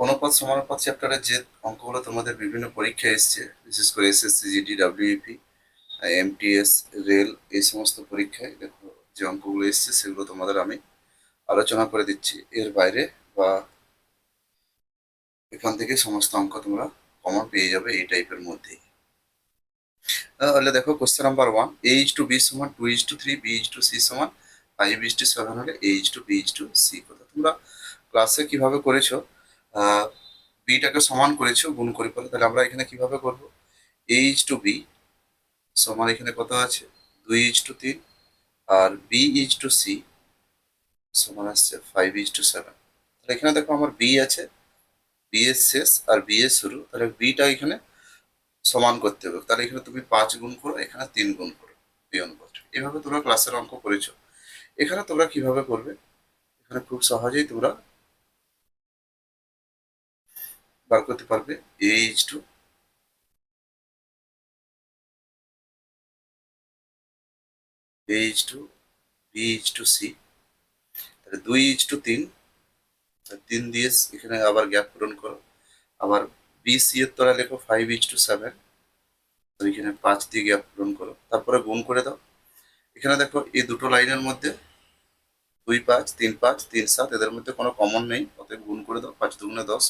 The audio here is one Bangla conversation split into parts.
অনুপাত সমানুপাত চ্যাপ্টারের যে অঙ্কগুলো তোমাদের বিভিন্ন পরীক্ষায় এসছে, বিশেষ করে SSC, GD, WP, MTS, rail, এই সমস্ত পরীক্ষায় দেখো যে অঙ্কগুলো এসছে সেগুলো তোমাদের আমি আলোচনা করে দিচ্ছি। এর বাইরে বা এখান থেকে সমস্ত অঙ্ক তোমরা কমন পেয়ে যাবে এই টাইপের মধ্যেই। তাহলে দেখো কোশ্চেন নাম্বার 1, a:b সমান 2:3, b:c সমান 5:7 হলে a:b:c কথা তোমরা ক্লাসে কিভাবে করেছো, বিটাকে সমান করেছো গুণ করে পরে, তাহলে আমরা এখানে কিভাবে করব, a:b সমান এখানে কত আছে 2:3 আর b:c সমান আসছে 5:7। তাহলে এখানে দেখো আমার b আছে, b এর শেষ আর b এর শুরু, তাহলে bটা এখানে সমান করতে হবে। তাহলে এখানে তুমি 5 গুণ করো, এখানে 3 গুণ করো, এই অনুপাত। এভাবে তোমরা ক্লাসের অঙ্ক করেছো। এখানে তোমরা কিভাবে করবে, এখানে খুব সহজেই তোমরা বার করতে পারবে a:2 b:c। তাহলে 2:3, 3 দিয়ে এখানে আবার গ্যাপ পূরণ করো, আবার বিসি এর তলায় লেখো 5:7, এখানে 5 দিয়ে গ্যাপ পূরণ করো, তারপরে গুণ করে দাও। এখানে দেখো এই দুটো লাইনের মধ্যে 2, 5, 3, 5, 3, 7 এদের মধ্যে কোনো কমন নেই, অতএব গুণ করে দাও। 5 দুগুণে 10,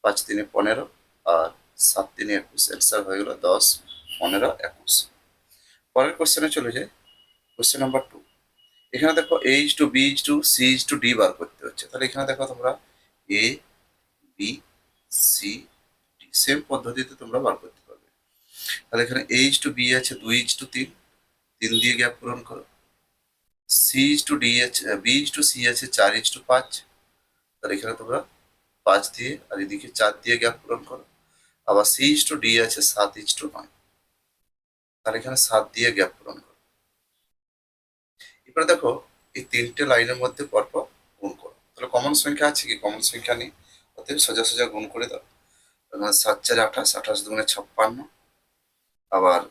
5 3 15 আর 7 3 21, অ্যান্সার হয়ে গেল 10, 15, 21। পরের কোশ্চেনে চলে যায়, কোশ্চেন নাম্বার 2। এখানে দেখো a:b:c:d বার করতে হচ্ছে। তাহলে এখানে দেখো তোমরা a, b, c, d same পদ্ধতিতে তোমরা বার করতে পারবে। তাহলে এখানে a:b আছে 2:3, 3 দিয়ে গ্যাপ পূরণ করো। c:d আছে, b:c আছে 4:5, তাহলে এখানে তোমরা 5 দিয়ে আর এদিকে 4 দিয়ে গ্যাপ পূরণ করো। আবার c:d আছে 7:9, তাহলে এখানে 7 দিয়ে গ্যাপ পূরণ করো। এবারে দেখো এই তিনটে লাইনের মধ্যে পরপর গুণ করো। তাহলে কমন সংখ্যা আছে কি, কমন সংখ্যা নেই, অতএব সোজা সোজা গুণ করে দাও। 7 4 28, 28 দুগুণে 56, আবার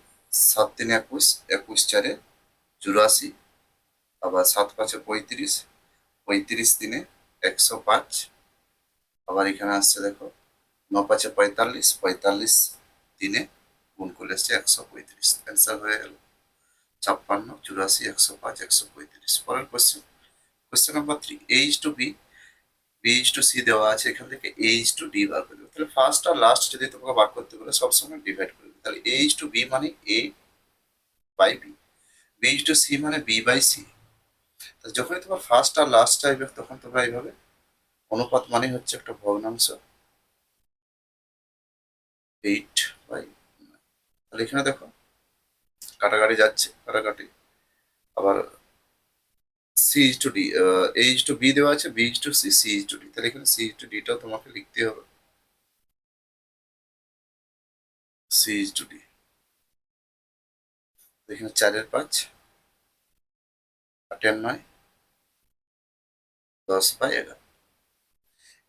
7 3 21, 21 4 84, আবার 7 5 35, 35 3 105, আবার এখানে আসছে দেখো 9 5 45, 45 3 গুণ করলে আসছে 135, অ্যান্সার হয়ে গেল 56, 84, 105, 135। পরের question, question number 3, a:b, b:c দেওয়া আছে, এখান থেকে a:d বার করে দেবে। তাহলে ফার্স্ট আর লাস্ট যদি তোমাকে বার করতে বলে সবসময় ডিভাইড করে দেবে। তাহলে a:b মানে a বাই b, b:c মানে b বাই c। যখনই তোমার ফার্স্ট আর লাস্ট চাইবে তখন তোমরা এইভাবে, অনুপাত মানে হচ্ছে একটা ভগ্নাংশ 8/9। তাহলে এখানে দেখো কাটাকাটি যাচ্ছে, কাটাকাটি, আবার c:d, a:b দেওয়া আছে, b:c, c:d, তাহলে এখানে c:d টাও তোমাকে লিখতে হবে, c:d। এখানে 4 এর 5, 8 এর 9, 10/11।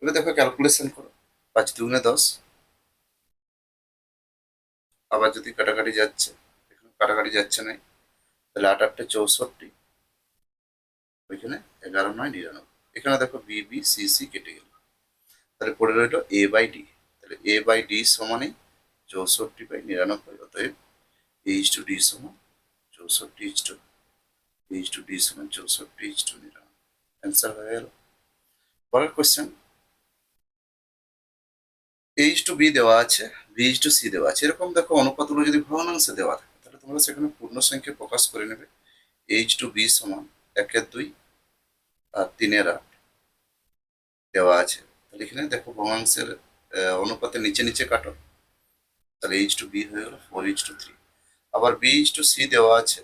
এবার দেখো ক্যালকুলেশন করো, 5 দুগুণে 10, আবার যদি কাটাকাটি যাচ্ছে, এখানে কাটাকাটি যাচ্ছে না, তাহলে 8 8 64, ওইখানে 11 9 99। এখানে দেখো বি বি সি সি কেটে গেল, তাহলে পড়ে রইল এ বাই ডি। তাহলে এ বাই ডি সমানে 64/99, অতএব h/d সমান 64:99, সমান 64:99, অ্যান্সার হয়ে গেল। পরের কোশ্চেন, h/b দেওয়া আছে, b/c দেওয়া আছে, এরকম দেখো অনুপাতগুলো যদি ভগ্নাংশে দেওয়া থাকে তাহলে তোমরা সেখানে পূর্ণ সংখ্যা প্রকাশ করে নেবে। h/b সমান 1/2 আর 3/8 দেওয়া আছে। তাহলে এখানে দেখো ভগ্নাংশের অনুপাতের নিচে নিচে কাটো, তাহলে h/b হয়ে গেল 4:3। আবার b/c দেওয়া আছে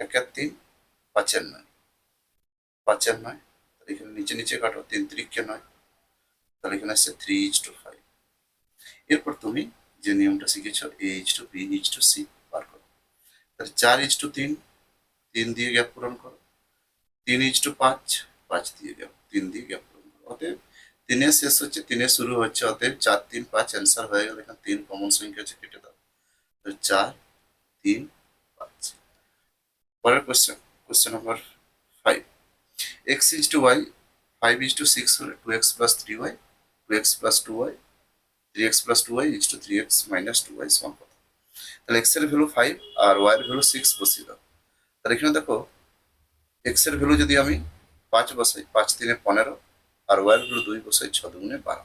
1/3, 5/9, 5/9, তাহলে এখানে নিচে নিচে কাটো, 3 3 9, তাহলে এখানে আসছে 3:5। এরপর তুমি যে নিয়মটা শিখেছ a:b:c বার করো। তাহলে 4:3, 3 দিয়ে গ্যাপ পূরণ করো, 3:5, 5 দিয়ে গ্যাপ, 3 দিয়ে গ্যাপ পূরণ করো, অতএব 3 শেষ হচ্ছে, 3 শুরু হচ্ছে, অতএব 4 3 5, অ্যান্সার হয়ে গেল। এখানে 3 কমন সংখ্যা আছে, কেটে দাও, 4 3 5। পরের কোশ্চেন, কোশ্চেন নাম্বার 5, x/y 5:6 হলে 2x + 3y 2x plus 2y, 3x plus 2y is to 3x minus 2y সমান কত? তাহলে x এর ভ্যালু 5 আর y এর ভ্যালু 6 বসিয়ে দাও। তাহলে এখানে দেখো x এর ভ্যালু যদি আমি 5 বসাই, 5 3 15, আর y এর ভ্যালু 2 বসাই, 6 2 12।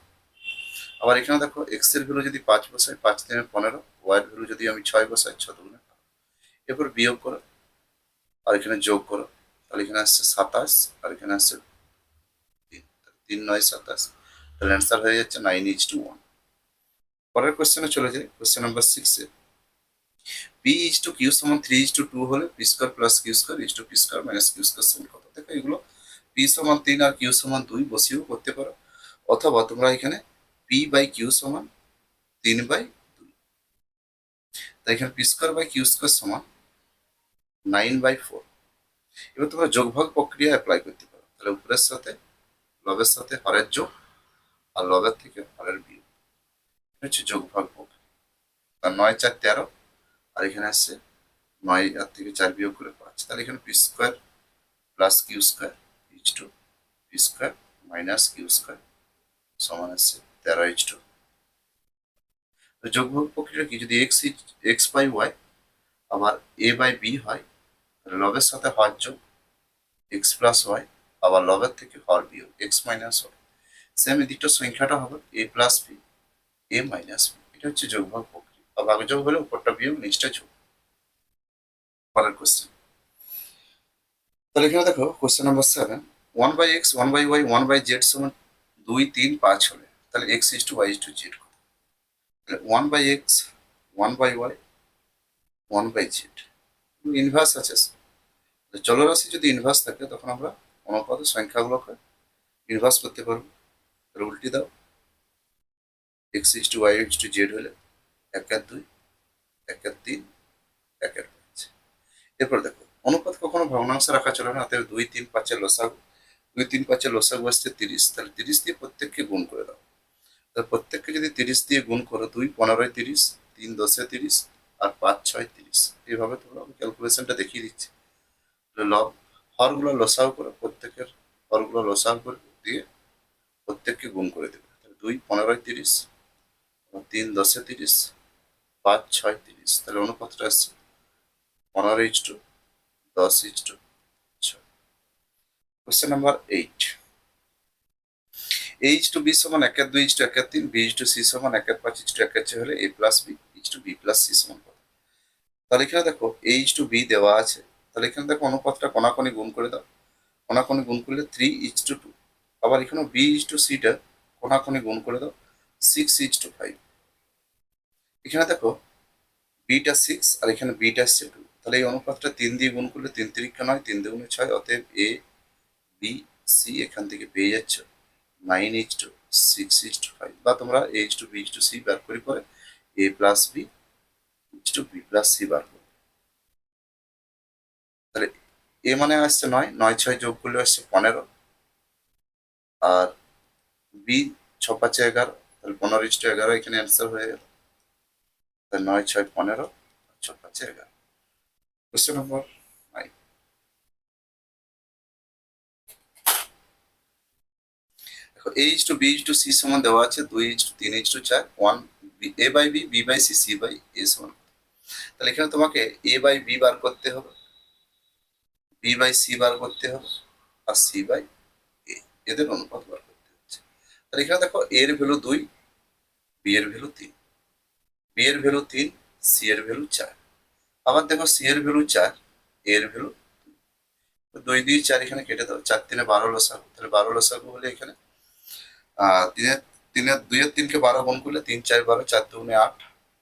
আবার এখানে দেখো x এর ভ্যালু যদি 5 বসাই, 5 3 15, y এর ভ্যালু যদি আমি 6 বসাই, 6 2 12। এরপর বিয়োগ করো আর এখানে যোগ করো, তাহলে এখানে আসছে 27 আর এখানে আসছে 3, 3 9 27, তাহলে অ্যান্সার হয়ে যাচ্ছে 9:1। পরের কোশ্চেনে চলে যাই, কোশ্চেন নাম্বার 6-এ p ইজ টু কিউ সমান 3:2 হলে P square plus Q square is to P square minus Q square সমান কত? দেখো এগুলো p সমান 3 আর কিউ সমান 2 বসিয়েও করতে পারো, অথবা তোমরা এখানে p বাই কিউ সমান 3/2, তাই এখানে P square by Q square সমান 9/4। এবার তোমরা যোগভাগ প্রক্রিয়া অ্যাপ্লাই করতে পারো, তাহলে উপরের সাথে লবের সাথে হরের যোগ আর লবের থেকে হরের বিয়োগ, এটা হচ্ছে যোগভাগ প্রক্রিয়া। তার 9 4 13, আর এখানে আসছে 9 আর থেকে 4 বিয়োগ করে 5, তাহলে এখানে P square plus Q square is to P square minus Q square সমান আসছে 13:2। যোগভাগ প্রক্রিয়া কি, যদি এক্স বাই ওয়াই আবার এ বাই বি হয়, তাহলে লবের সাথে হর যোগ এক্স প্লাস ওয়াই, আবার লবের থেকে হর বিয়োগ এক্স মাইনাস ওয়াই। সেম এদিকটা সংখ্যাটা হবে এ প্লাস বি, এ মাইনাস বি। এটা হচ্ছে যোগভাগ প্রক্রিয়া। আর ভাগযোগ হলে উপরটা বিয়োগ নিচটা যোগ। পরের কোশ্চেন, তাহলে এখানে দেখো question number 7, 1/x 1/y 1/z সমান 2 3 5 হলে তাহলে x is to y is to z। তাহলে 1/x 1/y 1/z ইনভার্স আছে। চলরাশি যদি ইনভার্স থাকে তখন আমরা অনুপাতের সংখ্যাগুলোকে ইনভার্স করতে পারবো। তাহলে উল্টে দাও, x is to y is to z হলে 1 আর 2 1 আর 3 1 আর 5। এরপর দেখো অনুপাত কখনো ভগ্নাংশে রাখা চলে না, অতএব 2 3 5 এর লসাগু, 2 3 5 এর লসাগু আসছে 30, তাহলে 30 দিয়ে প্রত্যেককে গুণ করে দাও। তাহলে প্রত্যেককে যদি 30 দিয়ে গুণ করো, 2 15 30, 3 10 30, আর 5 6 30। এইভাবে তোমরা ক্যালকুলেশনটা দেখিয়ে দিচ্ছি। লব হরগুলো লসাগু করে, প্রত্যেকের হরগুলো লসাগু করে দিয়ে প্রত্যেককে গুণ করে দেবে। তাহলে 2 15 30, 3 10 30, 5 6 30, তাহলে অনুপাতটা আসছে 15:10:6। Question number 8, a is to B সমান 1 আর 2 ইজ টু 1 আর 3, b ইজ টু সি সমান 1 আর 5 ইজ টু 1 আর 6 হলে a plus B is to B plus C সমান কত? তাহলে এখানে দেখো a ইজ টু বি দেওয়া আছে, তাহলে এখানে দেখো অনুপাতটা কোনাকুনি গুণ করে দাও। কোনাকুনি গুণ করলে 3 ইজ টু 2, আবার এখানে b ইজ টু সিটা কোনাকুনি গুণ করে দাও, 6 ইজ টু 5। এখানে দেখো বিটা 6 আর এখানে বিটা আসছে 2, তাহলে এই অনুপাতটা 3 দিয়ে গুণ করলে 3 3 9, 3 2 6, অতএব এ বি সি এখান থেকে পেয়ে যাচ্ছে 9:6:5, বা তোমরা a:b:c বার করে পরে a plus B B plus C বার করো। তাহলে এ মানে আসছে 9, 9 6 যোগ করলে আসছে 15, আর বি 6 5 11, তাহলে 15:11 এখানে অ্যান্সার হয়ে গেল। তাহলে 9 6 15, 6 5 11। কোশ্চেন নম্বর 9, দেখো a:b:c সমান দেওয়া আছে 2:3:4, 1 a by B B by C C by A সমান। তাহলে এখানে তোমাকে এ বাই বি বার করতে হবে, বি বাই সি বার করতে হবে, আর সি বাই এ, এদের অনুপাত বার করতে হচ্ছে। তাহলে এখানে দেখো এর ভ্যালু 2, বি এর ভ্যালু 3, বি এর ভ্যালু 3, সি এর ভ্যালু 4। আবার দেখো সি এর ভ্যালু 4, এর ভ্যালু 2 দিয়ে 4 এখানে কেটে দাও, 4 3 12 লসাগু, তাহলে 12 লসাগু হলে এখানে তিনের 2 এর 3 কে 12 গুণ করলে 3 4 12, 4 2 8,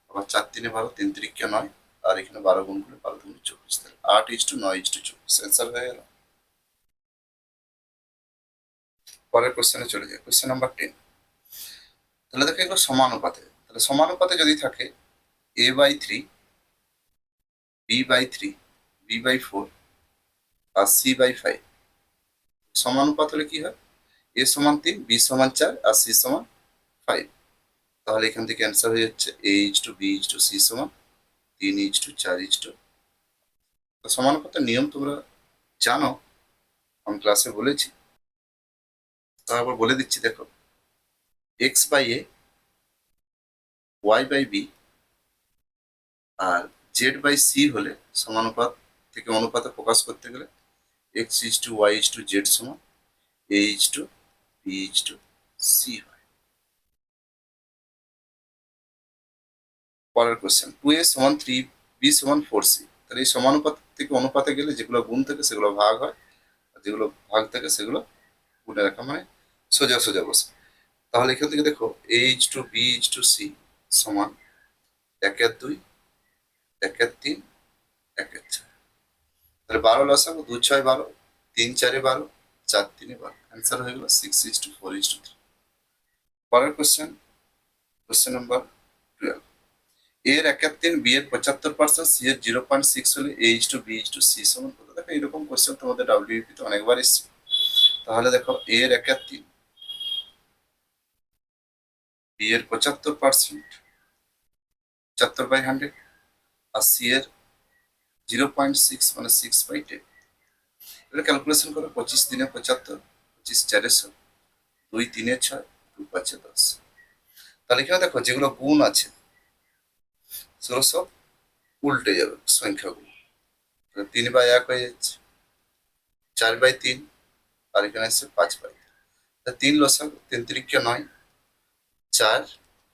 আবার 4 3 12, 3 3 9, আর এখানে 12 গুণ করলে 12 2 24, তাহলে 8:9:24 অ্যান্সার হয়ে গেল। পরের কোশ্চেনে চলে যায়, কোশ্চেন নাম্বার 10। তাহলে দেখো এগুলো সমানুপাতে, তাহলে সমানুপাতে যদি থাকে a/3, b/3, b/4, আর c/5, সমানুপাত হলে কি হয়, a সমান 3, b সমান 4, আর c সমান 5। তাহলে এখান থেকে অ্যান্সার হয়ে যাচ্ছে a:b:c সমান 3:4:। সমানুপাতের নিয়ম তোমরা জানো, আমি ক্লাসে বলেছি, তারপর বলে দিচ্ছি। দেখো X by A, Y by B আর জেড বাই সি হলে সমানুপাত থেকে অনুপাতে প্রকাশ করতে গেলে X is to Y is to Z সমান A is to B is to C হয়। পরের কোশ্চেন, 2a সমান 3b সমান 4c। তাহলে এই সমানুপাত থেকে অনুপাতে গেলে যেগুলো গুণ থাকে সেগুলো ভাগ হয়, আর যেগুলো ভাগ থাকে সেগুলো গুণে রাখা, মানে সোজা সোজা বসে। তাহলে এখান থেকে দেখো A is to B is to C সমান 1-2, 1-3, 1-4। তাহলে 12 লসাগু, 2-6 12, 3-4 12, 4-3 12। অ্যান্সার হয়ে গেল 6:4:3। পরের কোশ্চেন, কোশ্চেন নাম্বার 12। এর 1/3, বি এর 75%, সি এর 0.6 হলে A is to B is to C সমান কত? দেখো এরকম কোশ্চেন তোমাদের ডাব্লিউপি তে অনেকবার এসছে। তাহলে দেখো এর 1/3, বি এর 75%, 75/100, আর সি এর 0.6 মানে 6/10। এটা ক্যালকুলেশন করো, 25 × 75, 25×4 = 2×3 = 6, 2×5 = 10। তাহলে এখানে দেখো যেগুলো গুণ আছে সেগুলো সব উল্টে যাবে সংখ্যাগুলো। 3/1 হয়ে যাচ্ছে, 4/3, আর এখানে আসছে 5/3। 3 লসাগু, 3×3 = 9, 4,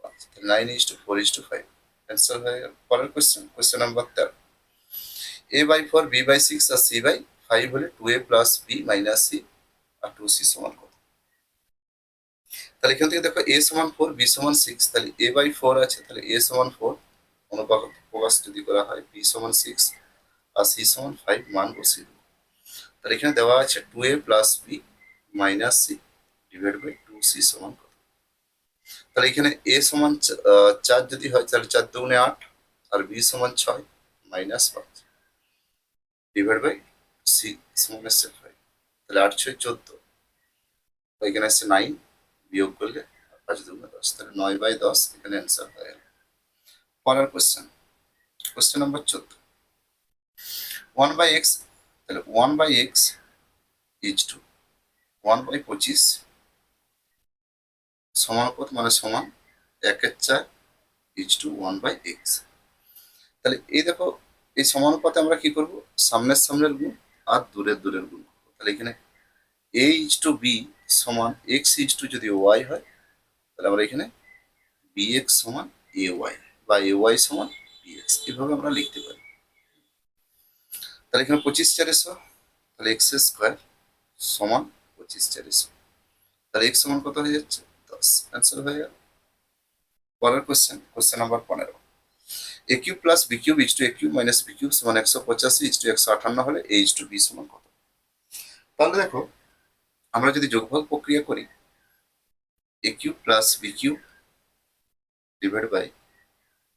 5, 9:4:5। অ্যান্সার হয়ে গেল। পরের question, question number 13। a/4, b/6 আর c/5 হলে 2a plus b minus c আর 2c সমান কত? তাহলে এখান থেকে দেখো a সমান 4, b সমান 6, তাহলে a/4 আছে, তাহলে a সমান 4 অনুপাত প্রকাশ যদি করা হয়, b সমান 6 আর c সমান 5 মান বসিয়ে দেবো। তাহলে এখানে দেওয়া আছে 2a plus b minus c divide by 2c সমান কত? তাহলে এখানে a সমান 4 যদি হয় তাহলে 4×2 = 8, আর b সমান 6 মাইনাস 5 ডিভাইড বাই c সমান 5। তাহলে 8×6 = 14, এখানে আসছে 9, বিয়োগ করলে 5×2 = 10, তাহলে 9/10 এখানে অ্যান্সার হয়ে গেল। পরের কোশ্চেন, কোশ্চেন নাম্বার 14। 1/x, তাহলে 1/x ইজ টু 1/25 সমানুপাত মানে সমান 1/4 ইজ টু 1/x। তাহলে এই দেখো এই সমানুপাতে আমরা কি করব, সামনের সামনের গুণ আর দূরের দূরের গুণ করবো। তাহলে এখানে a ইজ টু b সমান x ইজ টু যদি y হয়, তাহলে আমরা এখানে bx সমান ay বা ay সমান bx এভাবে আমরা লিখতে পারি। তাহলে এখানে 25/400, তাহলে x² সমান 25/400। তাহলে x সমান কত হয়ে যাচ্ছে? 10। অ্যান্সার হয়ে গেল। পরের question, question number 15। a cube plus b cube is to a cube minus b cube সমান 185 ইজ টু 158 হলে a ইজ টু b সমান কত? তাহলে দেখো আমরা যদি যোগফল প্রক্রিয়া করি, a cube plus b cube divide by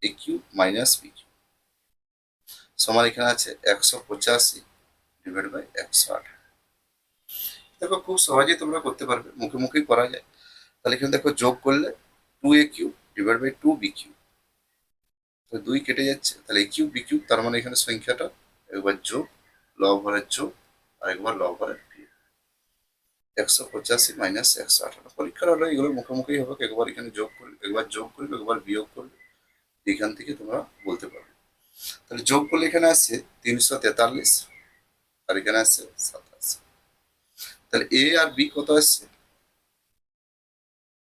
a cube minus b cube সমান এখানে আছে 185 ডিভাইড বাই 158। দেখো খুব সহজেই তোমরা করতে পারবে, মুখে মুখেই করা যায়। তাহলে এখানে দেখো যোগ করলে 2a cube divide by 2b cube, তো 2 কেটে যাচ্ছে, তাহলে a কিউব b কিউব, তার মানে এখানে সংখ্যাটা একবার যোগ, লব হরের যোগ, আর একবার লব হরের বিয়োগ। 185 মাইনাস 158। পরীক্ষার হলো এগুলো মুখোমুখি হবে, একবার এখানে যোগ করবে, একবার যোগ করবে, একবার বিয়োগ করবে, এখান থেকে তোমরা বলতে পারবে। তাহলে যোগ করলে এখানে আসছে 343, আর এখানে আসছে 27। তাহলে এ আর বি কত আসছে?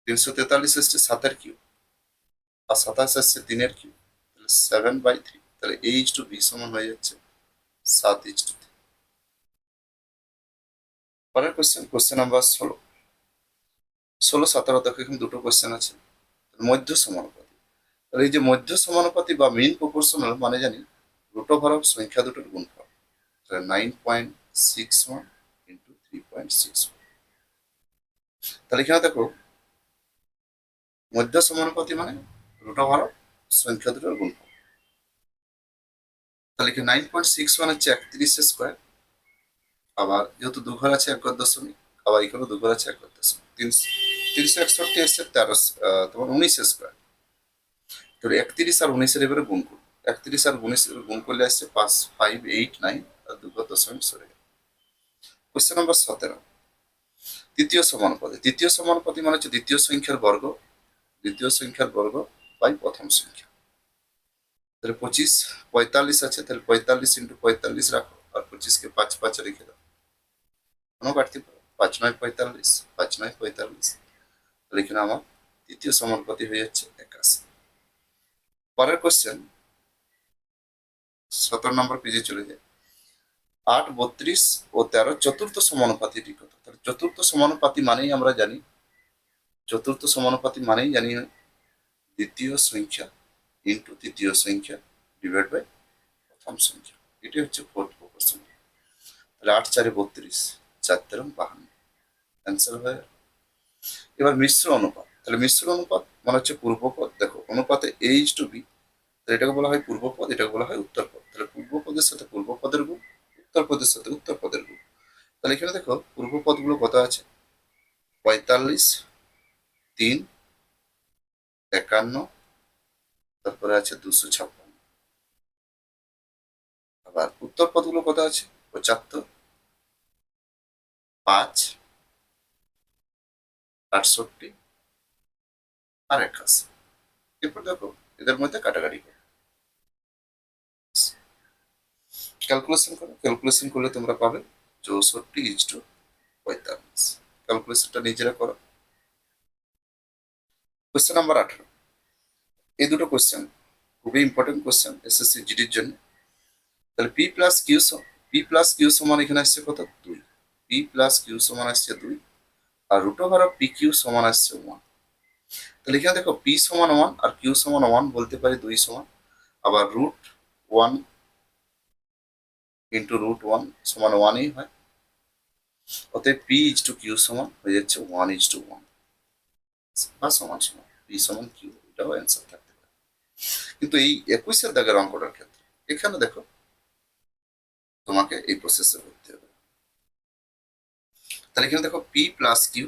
343 আসছে 7-এর কিউব, আর 27 আসছে 3-এর কিউব, তাহলে 7/3। তাহলে a ইজ টু বি সমান হয়ে যাচ্ছে 7:3। পরের কোশ্চেন, কোশ্চেন নাম্বার 16, 17 দেখো এখানে দুটো কোশ্চেন আছে। মধ্য সমানুপাতি, তাহলে এই যে মধ্য সমানুপাতি বা মিন প্রপোর্শনাল মানে জানি রুট ওভার অফ সংখ্যা দুটোর গুণফল। তাহলে 9.61 ইন্টু 3.61। তাহলে এখানে দেখো মধ্য সমানুপাতি মানে রুট ওভার অফ সংখ্যা দুটোর গুণফল। তাহলে এখানে 9.61 হচ্ছে 31 স্কোয়ার, আবার যেহেতু দুঘর আছে 1 ঘর দশমিক, আবার এখানে দুঘর আছে 1 ঘর দশমিক, 361 এসছে 19 স্কোয়ার। তো 31 আর 19-এর এবারে গুণ করবো, 31 আর 19-এর গুণ করলে আসছে 5,589, আর 2 ঘর দশমিক সরে গেল। Question number 17। তৃতীয় সমানুপাতি, তৃতীয় সমানুপাতি মানে হচ্ছে দ্বিতীয় সংখ্যার বর্গ দ্বিতীয় সংখ্যার বর্গ বাই প্রথম সংখ্যা। তাহলে 25, 45 আছে, তাহলে 45 ইন্টু 45 রাখো, আর 25 কে 5 5 রেখে দাও, কোনো কাটতে পারো, 5 9 45, 5 9 45। তাহলে এখানে আমার তৃতীয় সমানুপাতি হয়ে যাচ্ছে 81। পরের কোশ্চেন 17 নম্বর পেজে চলে যায়। 8 32 ও 13 চতুর্থ সমানুপাতিটি কত? তাহলে চতুর্থ সমানুপাতি মানেই আমরা জানি, চতুর্থ সমানুপাতি মানেই জানি দ্বিতীয় সংখ্যা ইন্টু তৃতীয় সংখ্যা ডিভাইড বাই প্রথম সংখ্যা। এটি হচ্ছে ফোর্থ প্রপোর্শন। তাহলে 8 4 32, 4 13 52, অ্যান্সার হয়ে গেল। এবার মিশ্র অনুপাত। তাহলে মিশ্র অনুপাত মানে হচ্ছে পূর্বপদ। দেখো অনুপাতে A:B, তাহলে এটাকে বলা হয় পূর্বপদ, এটাকে বলা হয় উত্তরপদ। তাহলে পূর্বপদের সাথে পূর্বপদের গুণ, উত্তরপদের সাথে উত্তরপদের গুণ। তাহলে এখানে দেখো পূর্বপদ গুলো কত আছে, 45, 3, 51, তারপরে আছে 256। আবার উত্তরপদ গুলো কত আছে, 75, 5, 68 আর 81। এরপর দেখো এদের মধ্যে কাটাকাটি করো, ক্যালকুলেশন করো। ক্যালকুলেশন করলে তোমরা পাবে 64:45। ক্যালকুলেশনটা নিজেরা করো। Question number 18। এই দুটো কোয়েশ্চেন খুবই ইম্পর্টেন্ট কোয়েশ্চেন এসএসসি জিডির জন্য। তাহলে পি প্লাস কিউ সমান এখানে আসছে কত, 2। পি প্লাস কিউ সমান আসছে 2, আর root over of P Q সমান আসছে 1। তাহলে এখানে দেখো পি সমান 1 আর কিউ সমান 1 বলতে পারি 2 সমান, আবার রুট 1 ইন্টু রুট 1 সমান 1ই হয়। অতএব পি ইজ টু কিউ সমান হয়ে যাচ্ছে 1:1 বা সমান সমান পি সমান কিউ, এটাও অ্যান্সার থাকতে পারে। কিন্তু এই 21 দাগের অঙ্কটার ক্ষেত্রে এখানে দেখো তোমাকে এই প্রসেসে করতে হবে। তাহলে এখানে দেখো P plus Q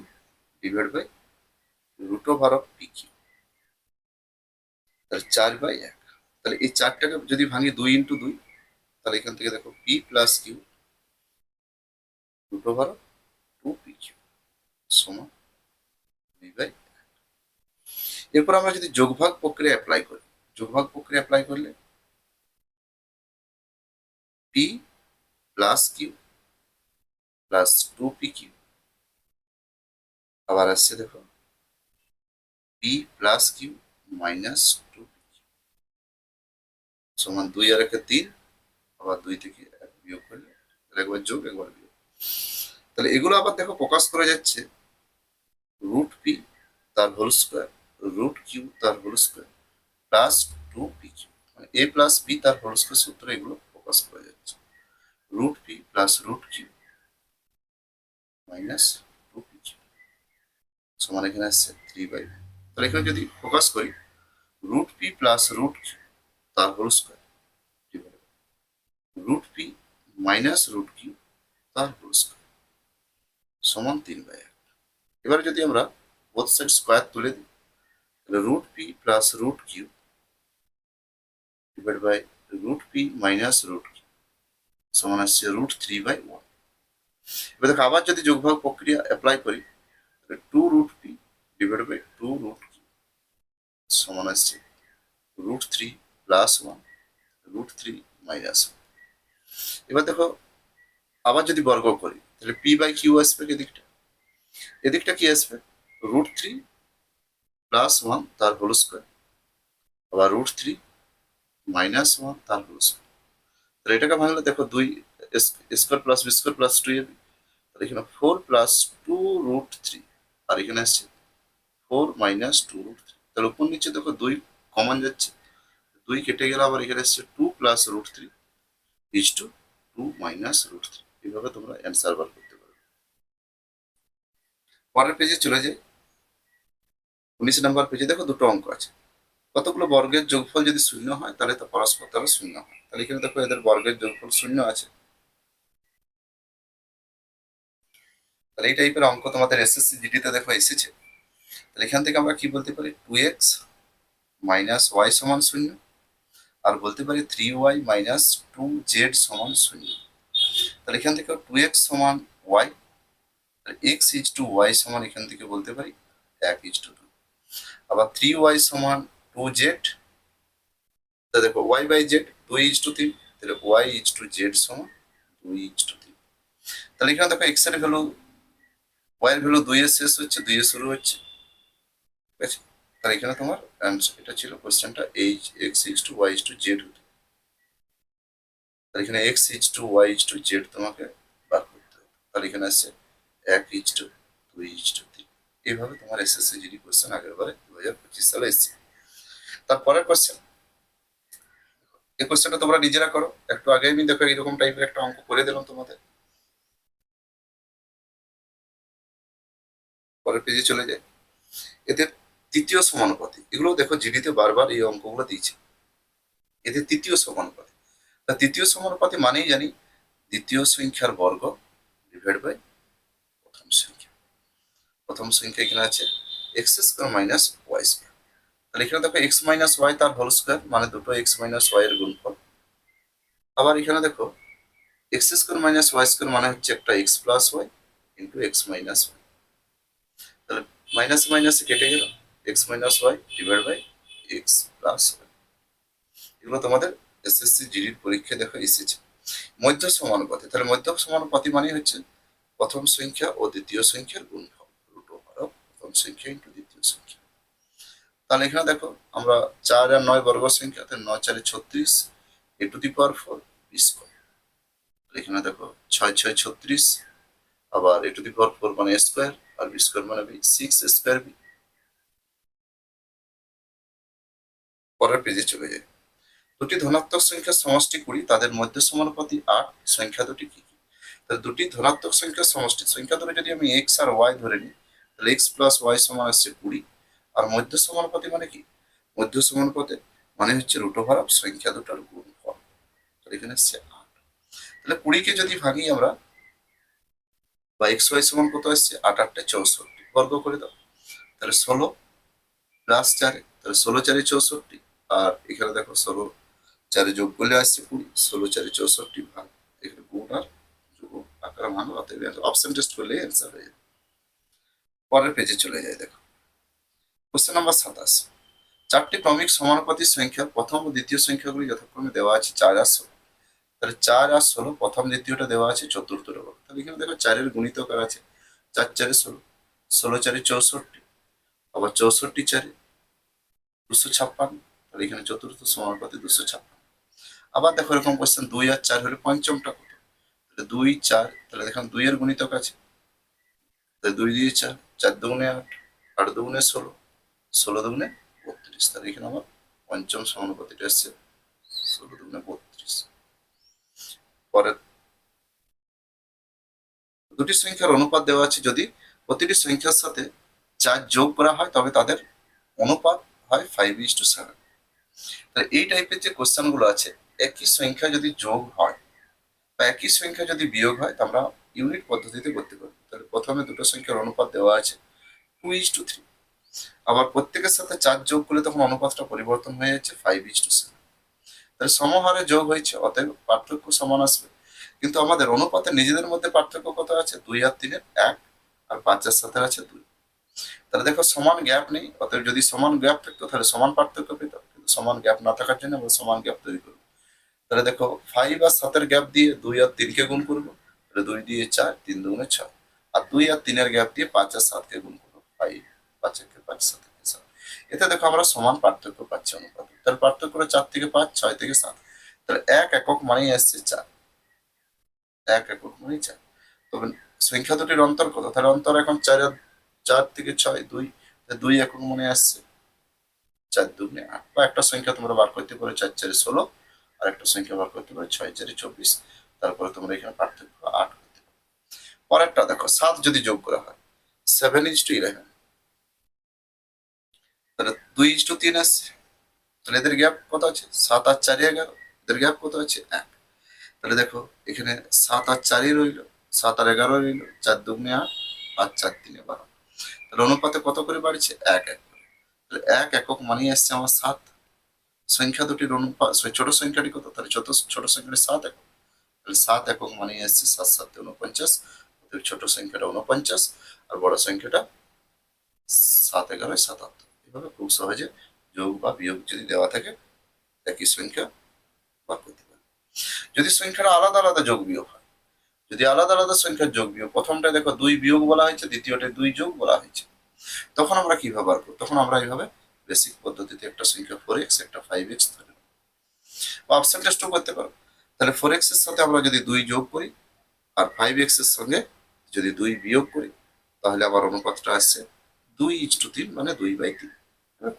divide by root over of P Q, তাহলে 4/1। তাহলে এই 4টাকে যদি ভাঙি 2 × 2, তাহলে এখান থেকে দেখো P plus Q root over of 2 P Q সমান 2/1। এরপর আমরা যদি যোগভাগ প্রক্রিয়া অ্যাপ্লাই করি, যোগভাগ প্রক্রিয়া অ্যাপ্লাই করলে P plus Q plus 2 P Q, আবার আসছে দেখো পি প্লাস কিউ মাইনাস 2 সমান 2 আর 1 3, আবার 2 থেকে 1 বিয়োগ করলে একবার যোগ একবার বিয়োগ। তাহলে এগুলো আবার দেখো প্রকাশ করা যাচ্ছে রুট পি তার হোল স্কোয়ার রুট কিউ তার whole square plus 2 P Q, মানে এ প্লাস বি তার হোল স্কোয়ার সূত্রে এগুলো প্রকাশ করা যাচ্ছে। Root P plus root Q minus 2 P Q সমান এখানে আসছে 3/2। তাহলে এখানে যদি প্রকাশ করি root P plus root Q তার whole square root P minus root Q তার হোল স্কোয়ার সমান 3/1। এবারে যদি আমরা বোথ সাইড স্কোয়ার তুলে দিই, তাহলে root P plus root Q divide by root P minus root Q সমান আসছে √3/1। এবার দেখো আবার যদি যোগভাগ প্রক্রিয়া অ্যাপ্লাই করি, তাহলে 2√p ডিভাইড বাই 2√q সমান আসছে √3 প্লাস 1 √3 মাইনাস 1। এবার দেখো আবার যদি বর্গ করি, তাহলে p/q আসবে এদিকটা, এদিকটা কি আসবে √3 প্লাস 1 তার হোল স্কোয়ার, আবার √3 মাইনাস 1 তার হোল স্কোয়ার। তাহলে এটাকে ভাঙলে দেখো 2 square plus B square plus 2 AB, তাহলে এখানে 4 প্লাস 2√3, আর এখানে আসছে 4 মাইনাস 2√3। তাহলে উপর নিচে দেখো 2 কমন যাচ্ছে, 2 কেটে গেলে আবার এখানে আসছে 2 প্লাস √3 ইজ টু 2 মাইনাস √3। এইভাবে তোমরা অ্যান্সার বার করতে পারবে। পরের পেজে চলে যাই। 19 নম্বর পেজে দেখো দুটো অঙ্ক আছে। কতগুলো বর্গের যোগফল যদি 0 হয় তাহলে তো পরস্পর তারা 0 হয়। তাহলে এখানে দেখো এদের বর্গের যোগফল 0 আছে। তাহলে এই টাইপের অঙ্ক তোমাদের এসএসসি জিডিতে দেখো এসেছে। তাহলে এখান থেকে আমরা কি বলতে পারি 2x মাইনাস ওয়াই সমান 0, আর বলতে পারি 3y মাইনাস 2z সমান 0। তাহলে এখান থেকে 2x সমান y, x is to Y সমান এখান থেকে বলতে পারি 1:2। আবার 3y সমান 2z, তা দেখো y বাই জেড 2:3, তাহলে y/z সমান 2:3। তাহলে এখানে দেখো x এর ভ্যালু, y এর ভ্যালু 2 এ শেষ হচ্ছে, 2 এ শুরু হচ্ছে, ঠিক আছে। তাহলে এখানে তোমার অ্যান্সার, এটা ছিল কোশ্চেনটা, x/y/z হতো। তাহলে এখানে x/y/z তোমাকে বার করতে হবে। তাহলে এখানে আসছে 1:2:3। এইভাবে তোমার এসএসসি জিডি কোশ্চেন আগের বারে 2025 সালে এসেছে। তারপরের কোশ্চেন, এই কোশ্চেনটা তোমরা নিজেরা করো। একটু আগে আমি দেখো এরকম টাইপের একটা অঙ্ক করে দিলাম তোমাদের। পরের পেজে চলে যায়। এদের তৃতীয় সমানুপাতি, এগুলো দেখো জিডিতে বারবার এই অঙ্কগুলো দিয়েছে। এদের তৃতীয় সমানুপাতি, তা তৃতীয় সমানুপাতি মানেই জানি দ্বিতীয় সংখ্যার বর্গ ডিভাইড বাই প্রথম সংখ্যা। প্রথম সংখ্যা এখানে আছে x² মাইনাস y²। তাহলে এখানে দেখো x মাইনাস ওয়াই তার হোল স্কোয়ার, মানে দুটো x মাইনাস ওয়াই এর গুণফল। আবার এখানে দেখো x² মাইনাস y² মানে হচ্ছে একটা x plus Y into x minus Y. তাহলে মাইনাস মাইনাস কেটে গেল, x minus Y divide by x plus Y. এগুলো তোমাদের এসএসসি জিডির পরীক্ষায় দেখো এসেছে। মধ্য সমানুপাতি, তাহলে মধ্য সমানুপাতি মানে হচ্ছে প্রথম সংখ্যা ও দ্বিতীয় সংখ্যার গুণফল, রুট ওভার অফ প্রথম সংখ্যা ইন্টু দ্বিতীয় সংখ্যা। তাহলে এখানে দেখো আমরা 4 আর 9 বর্গ সংখ্যা, তাহলে 9 4 36 a⁴ বি স্কোয়ার। এখানে দেখো 6 6 36, আবার a⁴ মানে স্কোয়ার, আর বি স্কোয়ার মানে বি, 6² বি। পরের পেজে চলে যায়। দুটি ধনাত্মক সংখ্যার সমষ্টি 20, তাদের মধ্যে সমানুপাতি 8, সংখ্যা দুটি কি কি? তাহলে দুটি ধনাত্মক সংখ্যার সমষ্টি, সংখ্যা ধরে যদি আমি x আর y ধরে নিই, তাহলে x প্লাস ওয়াই সমান আসছে 20। আর মধ্য সমানুপাতি মানে কি? মধ্য সমানুপাতি মানে হচ্ছে রুট ওভার অফ সংখ্যা দুটার গুণফল। তাহলে এখানে আসছে 8। তাহলে 20কে যদি ভাঙি আমরা, বা এক্স ওয়াই সমান কত আসছে, 8 8 64, বর্গ করে দাও। তাহলে 16 প্লাস 4, তাহলে 16 4 64। আর এখানে দেখো 16 4 যোগ করলে আসছে 20, 16 4 64 ভাগ, এখানে গুণ আর যোগ আকার মান, অতএব অপশন টেস্ট করলে অ্যান্সার হয়ে যাবে। পরের পেজে চলে যায় দেখো কোশ্চেন নাম্বার 27। চারটি ক্রমিক সমানুপাতিক সংখ্যা প্রথম ও দ্বিতীয় সংখ্যাগুলি যথাক্রমে দেওয়া আছে 4 আর 16। তাহলে 4 আর 16, প্রথম দ্বিতীয়টা দেওয়া আছে চতুর্থটা বর্গ। তাহলে এখানে দেখো 4 গুণিতক আছে, 4 4 16, 16 4 64, আবার 64 4 256। তাহলে এখানে চতুর্থ সমানুপাতি 256। আবার দেখো এরকম কোশ্চেন 2 আর 4 হলে পঞ্চমটা কত? তাহলে 2 4, তাহলে দেখুন 2 এর গুণিতক আছে, তাহলে 2 দিয়ে 4, 4 দুগুণে 8, 8 দুগুণে 16, 16 দুগুণে 32। তাহলে এখানে আমার পঞ্চম সমানুপাতিটা আসছে 16 দুগুণে 32। পরের দুটি সংখ্যার অনুপাত দেওয়া আছে, যদি প্রতিটি সংখ্যার সাথে 4 যোগ করা হয় তবে তাদের অনুপাত হয় 5:7। তাহলে এই টাইপের যে কোশ্চেন গুলো আছে, একই সংখ্যা যদি যোগ হয় বা একই সংখ্যা যদি বিয়োগ হয়, তা আমরা ইউনিট পদ্ধতিতে করতে পারবো। তাহলে প্রথমে দুটো সংখ্যার অনুপাত দেওয়া আছে 2:3, আবার প্রত্যেকের সাথে 4 যোগ করলে তখন অনুপাতটা পরিবর্তন হয়ে যাচ্ছে 5:7। তাহলে সমহারে যোগ হয়েছে, অতএব পার্থক্য সমান আসবে। কিন্তু আমাদের অনুপাতে নিজেদের মধ্যে পার্থক্য কত আছে? 2 আর 3 1, আর 5 আর 7 আছে 2। তাহলে দেখো সমান গ্যাপ নেই, অতএব যদি সমান গ্যাপ থাকতো তাহলে সমান পার্থক্য পেতাম, কিন্তু সমান গ্যাপ না থাকার জন্য আমরা সমান গ্যাপ তৈরি করবো। তাহলে দেখো 5 আর 7 গ্যাপ দিয়ে 2 আর 3 কে গুণ করবো, তাহলে 2 দিয়ে 4, 3 দুগুণে 6, আর 2 আর 3 এর গ্যাপ দিয়ে 5 আর 7 কে গুণ করবো, 5 5 একে 5 7 একে 7। এতে দেখো আমরা সমান পার্থক্য পাচ্ছি অনুপাত। তাহলে পার্থক্য 4 থেকে 5, 6 থেকে 7। তাহলে 1 একক মানেই আসছে 4, 1 একক মানেই 4। তবে সংখ্যা দুটির অন্তর কত? তাহলে অন্তর এখন 4 থেকে 6 2, 2 একক মানে আসছে 4 দুগুণে 8। বা একটা সংখ্যা তোমরা বার করতে পারো 4 4 16, আর একটা সংখ্যা বার করতে পারো 6 4 24। তারপরে তোমরা এখানে পার্থক্য 8 করতে পারো। পরেরটা দেখো 7 যদি যোগ করা হয় 7:11, তাহলে 2:3 আসছে। তাহলে এদের গ্যাপ কত আছে? 7 আর 4 11, এদের গ্যাপ কত আছে? 1। তাহলে দেখো এখানে 7 আর 4 রইল, 7 আর 11 রইল, 4 দুগুণে 8, আর 4 3 12। তাহলে অনুপাতে কত করে বাড়ছে? 1 1। তাহলে 1 একক মানেই আসছে আমার 7। সংখ্যা দুটির অনুপাত, ছোট সংখ্যাটি কত? তাহলে ছোট সংখ্যাটি 7 একক। তাহলে 7 একক মানেই আসছে 7 7 49। ছোট সংখ্যাটা 49, আর বড় সংখ্যাটা 7 11 77। এইভাবে খুব সহজে যোগ বা বিয়োগ যদি দেওয়া থাকে একই সংখ্যা বার করতে পারে। যদি সংখ্যাটা আলাদা আলাদা যোগ বিয়োগ হয়, যদি আলাদা আলাদা সংখ্যার যোগ বিয়োগ, প্রথমটা দেখো 2 বিয়োগ বলা হয়েছে, দ্বিতীয়টা 2 যোগ বলা হয়েছে, তখন আমরা কিভাবে বার করবো? তখন আমরা এইভাবে বেসিক পদ্ধতিতে একটা সংখ্যা 4x একটা 5x ধরে নেব, বা অপশন টেস্টও করতে পারো। তাহলে 4x এর সাথে আমরা যদি 2 যোগ করি আর 5x এর সঙ্গে যদি 2 বিয়োগ করি, তাহলে আবার অনুপাতটা আসছে 2:3, মানে 2/3।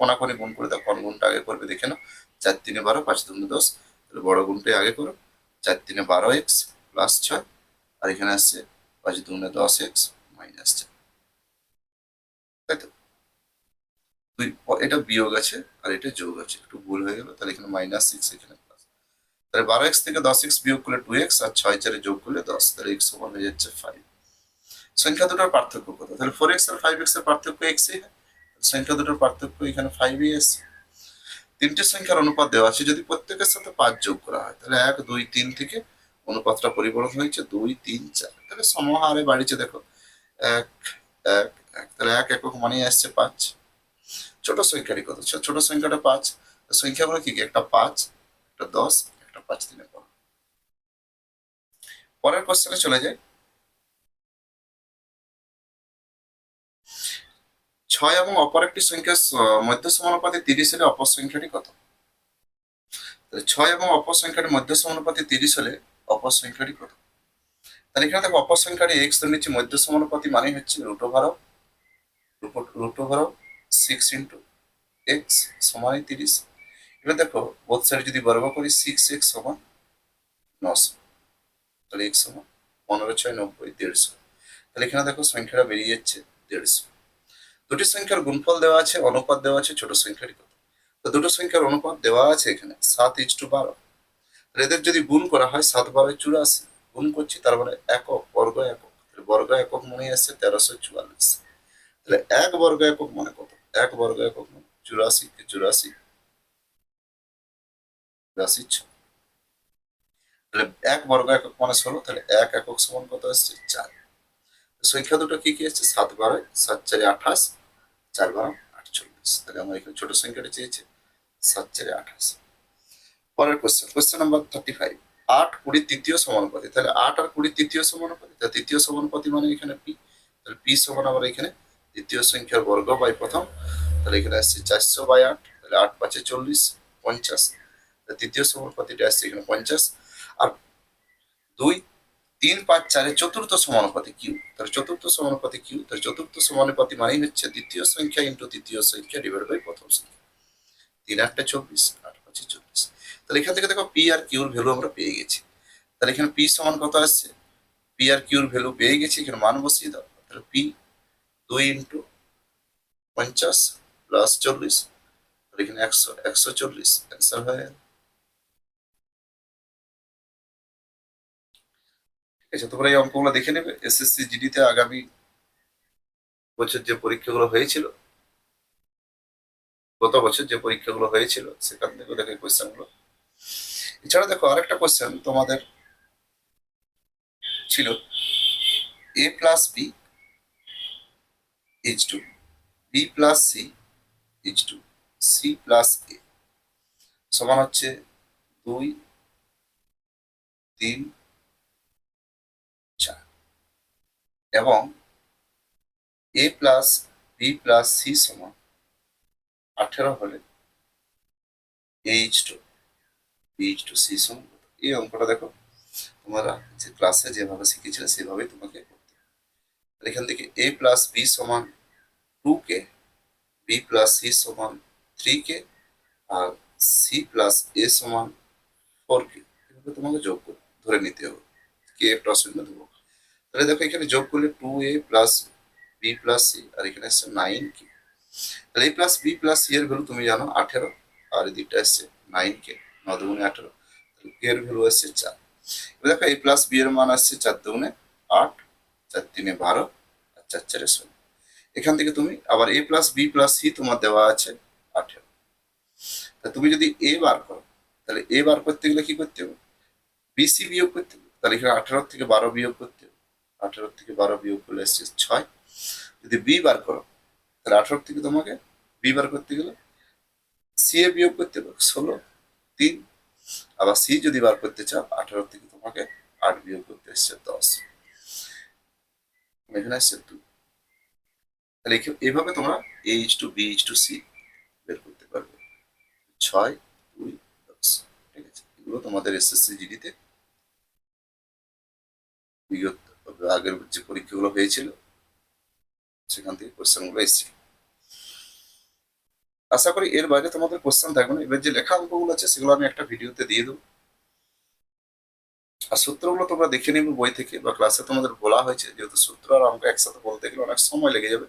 কোনাকুনি গুণ করে দাও, কোন গুণটা আগে করবে দেখে নাও। 4 3 12, 5 2 10, তাহলে বড় গুণটাই আগে করো। 4 3 12x প্লাস 6, আর এখানে আসছে 5 2 10x মাইনাস 4, তাই তো? এটা বিয়োগ আছে আর এটা যোগ আছে, একটু ভুল হয়ে গেল, তাহলে এখানে -6 এখানে প্লাস। তাহলে 12x থেকে 10x বিয়োগ করলে 2x, আর 6 4 যোগ করলে 10, তাহলে x সমান হয়ে যাচ্ছে 5। সংখ্যা দুটোর পার্থক্য কত? তাহলে 4x আর 5x এর পার্থক্য x এই হয়, সংখ্যা দুটোর পার্থক্য এখানে 5 এই আসছে। তিনটে সংখ্যার অনুপাত দেওয়া আছে, যদি প্রত্যেকের সাথে 5 যোগ করা হয়, তাহলে 1 2 3 থেকে অনুপাতটা পরিবর্তন হয়েছে 2 3 4, তাহলে সমহারে বাড়িছে দেখো 1 1 1, তাহলে 1 একক মানে আসছে 5। ছোট সংখ্যাটি কত? ছোট সংখ্যাটা 5। সংখ্যাগুলো কি কি? একটা 5, একটা 10, একটা 5 3 এ পড়ো। পরের কোশ্চেনে চলে যাই। 6 এবং অপর একটি সংখ্যার মধ্য সমানুপাতে 30 হলে অপর সংখ্যাটি কত? তাহলে 6 এবং অপর সংখ্যাটির মধ্য সমানুপাতে 30 হলে অপর সংখ্যাটি কত? তাহলে এখানে দেখো অপর সংখ্যাটি x ধরে নিচ্ছি, মধ্য সমানুপাতি মানে হচ্ছে √6 × x সমান 30। এবার দেখো বোথ সাইড যদি বর্গ করি 6x সমান 900, তাহলে x সমান 15 6 90 150। তাহলে এখানে দেখো সংখ্যাটা বেরিয়ে যাচ্ছে 150। দুটি সংখ্যার গুণফল দেওয়া আছে, অনুপাত দেওয়া আছে, ছোট সংখ্যাটি কত? তো দুটো সংখ্যার অনুপাত দেওয়া আছে এখানে 7:12। এদের যদি গুণ করা হয় 7 12 84, গুণ করছি তার মানে একক বর্গ একক, বর্গ একক মনে আসছে 1344। তাহলে 1 বর্গ একক মানে কত? 1 বর্গ একক মানে 84 কে 84 84 6, তাহলে 1 বর্গ একক মানে 16, তাহলে 1 একক সমান কত আসছে? 4। সংখ্যা দুটো কি কি আসছে? 7 12 7 4 28, 4 12 48। তাহলে আমরা এখানে ছোট সংখ্যাটা চেয়েছি 7 4 28। পরের কোশ্চেন নাম্বার 35। 8 20 তৃতীয় সমানুপাতি, তাহলে 8 আর 20 তৃতীয় সমানুপাতি, তাহলে তৃতীয় সমানুপাতি মানে এখানে পি, তাহলে পি সমান আবার এখানে তৃতীয় সংখ্যার বর্গ বাই প্রথম, তাহলে এখানে আসছে 400/8, তাহলে 8 5 40 50, তৃতীয় সমানুপাতিটা আসছে এখানে 50। আর 2 3 5 4 চতুর্থ সমানুপাতি কিউ, তাহলে চতুর্থ সমানুপাতি কিউ, তাহলে চতুর্থ সমানুপাতি মানে হচ্ছে দ্বিতীয় সংখ্যা ইন্টু তৃতীয় সংখ্যা ডিভাইড বাই প্রথম সংখ্যা। 3 8 24, 8 5 40। তাহলে এখান থেকে দেখো পি আর কিউর ভ্যালু আমরা পেয়ে গেছি। তাহলে এখানে পি সমান কত আসছে? পি আর কিউর ভ্যালু পেয়ে গেছি, এখানে মান বসিয়ে দাও। তাহলে পি 2 × 50 প্লাস 40, তাহলে এখানে 100 140 অ্যান্সার হয়ে গেল। ঠিক আছে, তোমরা এই অঙ্কগুলো দেখে নেবে। এসএসসি জিডি তে আগামী বছর যে পরীক্ষাগুলো হয়েছিল, গত বছর যে পরীক্ষাগুলো হয়েছিল সেখান থেকে দেখো এই কোয়েশ্চেনগুলো। এছাড়া দেখো আরেকটা কোয়েশ্চেন তোমাদের ছিল, a plus B is to B plus C is to C plus A সমান হচ্ছে 2 3 4, এবং a plus B plus C সমান 18 হলে a is to B is to C সমান কত? এই অঙ্কটা দেখো তোমরা যে ক্লাসে যেভাবে শিখেছিলে সেভাবেই তোমাকে করতে হবে। এখান থেকে a প্লাস বি সমান 2k, বি প্লাস সি সমান 3k, R C plus A সমান 4k, এভাবে তোমাকে যোগ করে ধরে নিতে হবে, কে একটা অসুবিধা দেবো। তাহলে দেখো এখানে যোগ করলে 2a plus B plus C, আর এখানে আসছে 9k। তাহলে a plus B plus C এর ভ্যালু তুমি জানো 18, আর এদিকটা আসছে 9k, 9 2 18, তাহলে k এর ভ্যালু আসছে 4। এবার দেখো a প্লাস বি এর মান আসছে 4 2 8, 4 3 12, আর 4 4 16। এখান থেকে তুমি আবার a plus B plus C তোমার দেওয়া আছে 18। তা তুমি যদি এ বার করো, তাহলে এ বার করতে গেলে কি করতে হবে? বিসি বিয়োগ করতে হবে। তাহলে এখানে 18 থেকে 12 বিয়োগ করতে হবে, 18 থেকে 12 বিয়োগ করলে আসছে 6। যদি বি বার করো, তাহলে 18 থেকে তোমাকে বি বার করতে গেলে সি এ বিয়োগ করতে হবে 16, 3। আবার সি যদি বার করতে চাও 18 থেকে তোমাকে 8 বিয়োগ করতে এসছে 10, এখানে আসছে 2। তাহলে এইভাবে তোমরা A is to B is to C বের করতে পারবে। 6, 2, 10। ঠিক আছে, এগুলো তোমাদের এসএসসি জিডিতে বিগত আগের যে পরীক্ষাগুলো হয়েছিল সেখান থেকে কোশ্চেনগুলো এসেছিল। আশা করি এর বাইরে তোমাদের কোশ্চেন থাকবে না। এবার যে লেখা অঙ্কগুলো আছে সেগুলো আমি একটা ভিডিওতে দিয়ে দেবো। আর সূত্রগুলো তোমরা দেখে নেবে বই থেকে বা ক্লাসে তোমাদের বলা হয়েছে, যেহেতু সূত্র আর অঙ্ক একসাথে বলতে গেলে অনেক সময় লেগে যাবে।